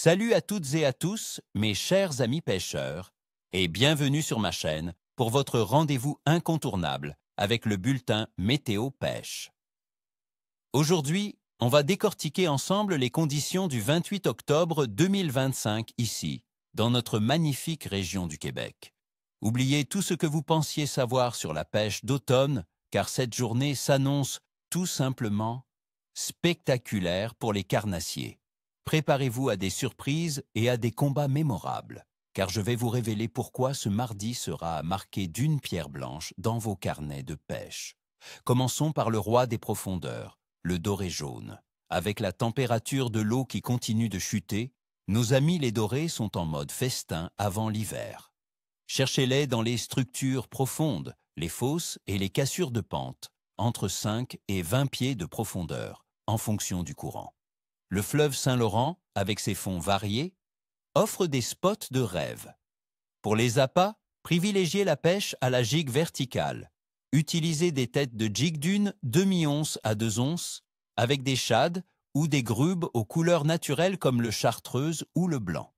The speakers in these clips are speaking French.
Salut à toutes et à tous, mes chers amis pêcheurs, et bienvenue sur ma chaîne pour votre rendez-vous incontournable avec le bulletin Météo Pêche. Aujourd'hui, on va décortiquer ensemble les conditions du 28 octobre 2025 ici, dans notre magnifique région du Québec. Oubliez tout ce que vous pensiez savoir sur la pêche d'automne, car cette journée s'annonce tout simplement spectaculaire pour les carnassiers. Préparez-vous à des surprises et à des combats mémorables, car je vais vous révéler pourquoi ce mardi sera marqué d'une pierre blanche dans vos carnets de pêche. Commençons par le roi des profondeurs, le doré jaune. Avec la température de l'eau qui continue de chuter, nos amis les dorés sont en mode festin avant l'hiver. Cherchez-les dans les structures profondes, les fosses et les cassures de pente, entre 5 et 20 pieds de profondeur, en fonction du courant. Le fleuve Saint-Laurent, avec ses fonds variés, offre des spots de rêve. Pour les appâts, privilégiez la pêche à la gigue verticale. Utilisez des têtes de gigue d'une demi-once à 2 onces, avec des shad ou des grubes aux couleurs naturelles comme le chartreuse ou le blanc.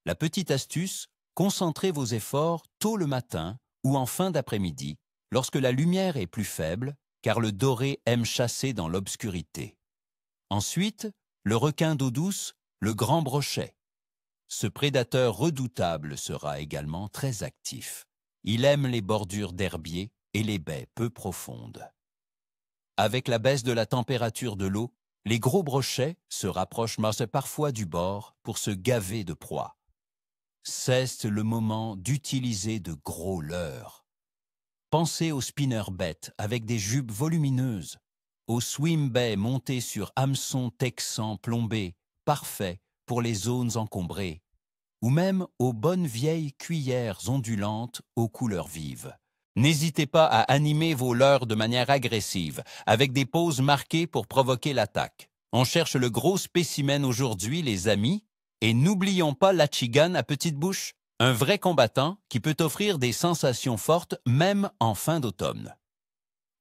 La petite astuce, concentrez vos efforts tôt le matin ou en fin d'après-midi, lorsque la lumière est plus faible, car le doré aime chasser dans l'obscurité. Ensuite, le requin d'eau douce, le grand brochet. Ce prédateur redoutable sera également très actif. Il aime les bordures d'herbiers et les baies peu profondes. Avec la baisse de la température de l'eau, les gros brochets se rapprochent parfois du bord pour se gaver de proie. C'est le moment d'utiliser de gros leurres. Pensez aux spinnerbait avec des jupes volumineuses, aux swim-baits montés sur hameçons texans plombés, parfaits pour les zones encombrées, ou même aux bonnes vieilles cuillères ondulantes aux couleurs vives. N'hésitez pas à animer vos leurres de manière agressive, avec des pauses marquées pour provoquer l'attaque. On cherche le gros spécimen aujourd'hui, les amis, et n'oublions pas l'Achigan à petite bouche, un vrai combattant qui peut offrir des sensations fortes même en fin d'automne.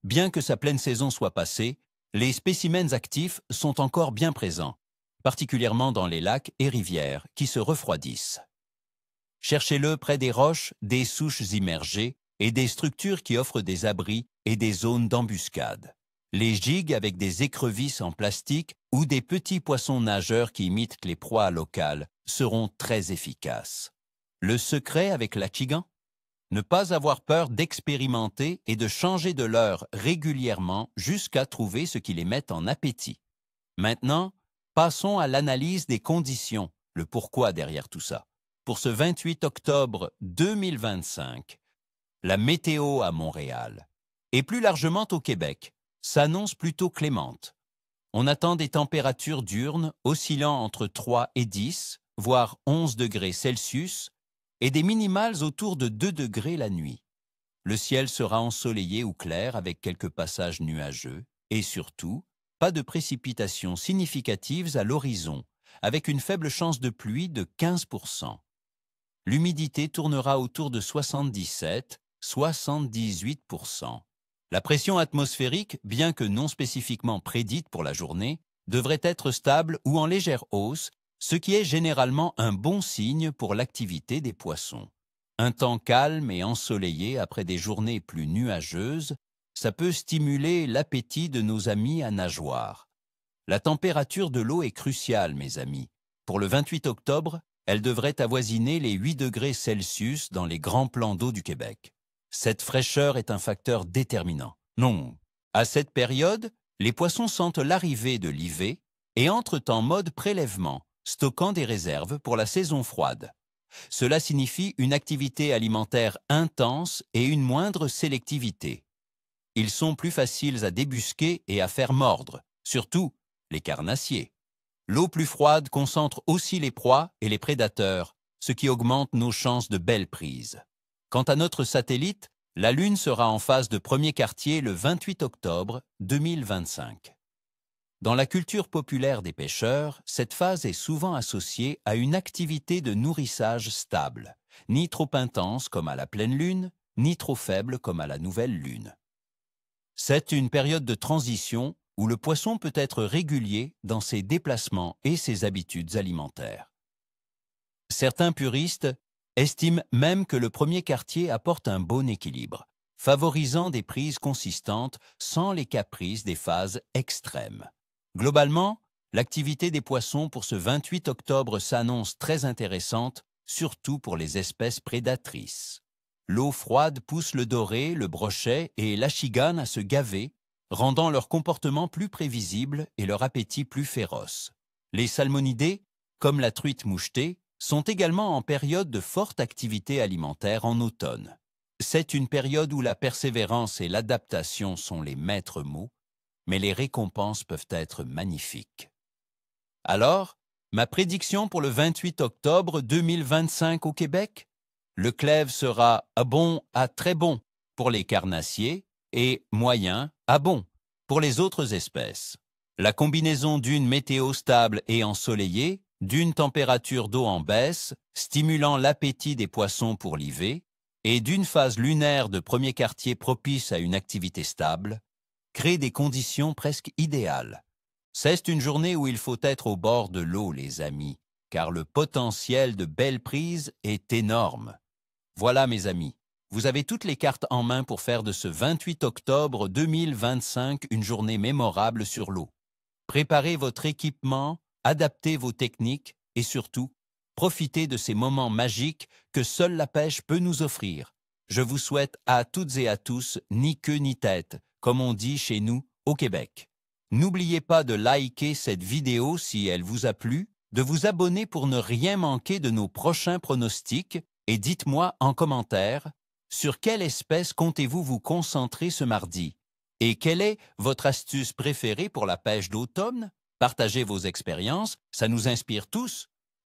Bien que sa pleine saison soit passée, les spécimens actifs sont encore bien présents, particulièrement dans les lacs et rivières qui se refroidissent. Cherchez-le près des roches, des souches immergées et des structures qui offrent des abris et des zones d'embuscade. Les gigues avec des écrevisses en plastique ou des petits poissons nageurs qui imitent les proies locales seront très efficaces. Le secret avec l'Achigan ? Ne pas avoir peur d'expérimenter et de changer de leurre régulièrement jusqu'à trouver ce qui les met en appétit. Maintenant, passons à l'analyse des conditions, le pourquoi derrière tout ça. Pour ce 28 octobre 2025, la météo à Montréal, et plus largement au Québec, s'annonce plutôt clémente. On attend des températures diurnes oscillant entre 3 et 10, voire 11 degrés Celsius, et des minimales autour de 2 degrés la nuit. Le ciel sera ensoleillé ou clair avec quelques passages nuageux et surtout, pas de précipitations significatives à l'horizon, avec une faible chance de pluie de 15%. L'humidité tournera autour de 77-78%. La pression atmosphérique, bien que non spécifiquement prédite pour la journée, devrait être stable ou en légère hausse, ce qui est généralement un bon signe pour l'activité des poissons. Un temps calme et ensoleillé après des journées plus nuageuses, ça peut stimuler l'appétit de nos amis à nageoires. La température de l'eau est cruciale, mes amis. Pour le 28 octobre, elle devrait avoisiner les 8 degrés Celsius dans les grands plans d'eau du Québec. Cette fraîcheur est un facteur déterminant. Non, à cette période, les poissons sentent l'arrivée de l'IV et entrent en mode prélèvement, stockant des réserves pour la saison froide. Cela signifie une activité alimentaire intense et une moindre sélectivité. Ils sont plus faciles à débusquer et à faire mordre, surtout les carnassiers. L'eau plus froide concentre aussi les proies et les prédateurs, ce qui augmente nos chances de belles prises. Quant à notre satellite, la Lune sera en phase de premier quartier le 28 octobre 2025. Dans la culture populaire des pêcheurs, cette phase est souvent associée à une activité de nourrissage stable, ni trop intense comme à la pleine lune, ni trop faible comme à la nouvelle lune. C'est une période de transition où le poisson peut être régulier dans ses déplacements et ses habitudes alimentaires. Certains puristes estiment même que le premier quartier apporte un bon équilibre, favorisant des prises consistantes sans les caprices des phases extrêmes. Globalement, l'activité des poissons pour ce 28 octobre s'annonce très intéressante, surtout pour les espèces prédatrices. L'eau froide pousse le doré, le brochet et l'achigane à se gaver, rendant leur comportement plus prévisible et leur appétit plus féroce. Les salmonidés, comme la truite mouchetée, sont également en période de forte activité alimentaire en automne. C'est une période où la persévérance et l'adaptation sont les maîtres mots, mais les récompenses peuvent être magnifiques. Alors, ma prédiction pour le 28 octobre 2025 au Québec? Le clève sera bon à très bon pour les carnassiers et moyen à bon pour les autres espèces. La combinaison d'une météo stable et ensoleillée, d'une température d'eau en baisse, stimulant l'appétit des poissons pour l'IV, et d'une phase lunaire de premier quartier propice à une activité stable, crée des conditions presque idéales. C'est une journée où il faut être au bord de l'eau, les amis, car le potentiel de belles prises est énorme. Voilà, mes amis, vous avez toutes les cartes en main pour faire de ce 28 octobre 2025 une journée mémorable sur l'eau. Préparez votre équipement, adaptez vos techniques et surtout, profitez de ces moments magiques que seule la pêche peut nous offrir. Je vous souhaite à toutes et à tous ni queue ni tête, comme on dit chez nous au Québec. N'oubliez pas de liker cette vidéo si elle vous a plu, de vous abonner pour ne rien manquer de nos prochains pronostics et dites-moi en commentaire sur quelle espèce comptez-vous vous concentrer ce mardi et quelle est votre astuce préférée pour la pêche d'automne? Partagez vos expériences, ça nous inspire tous.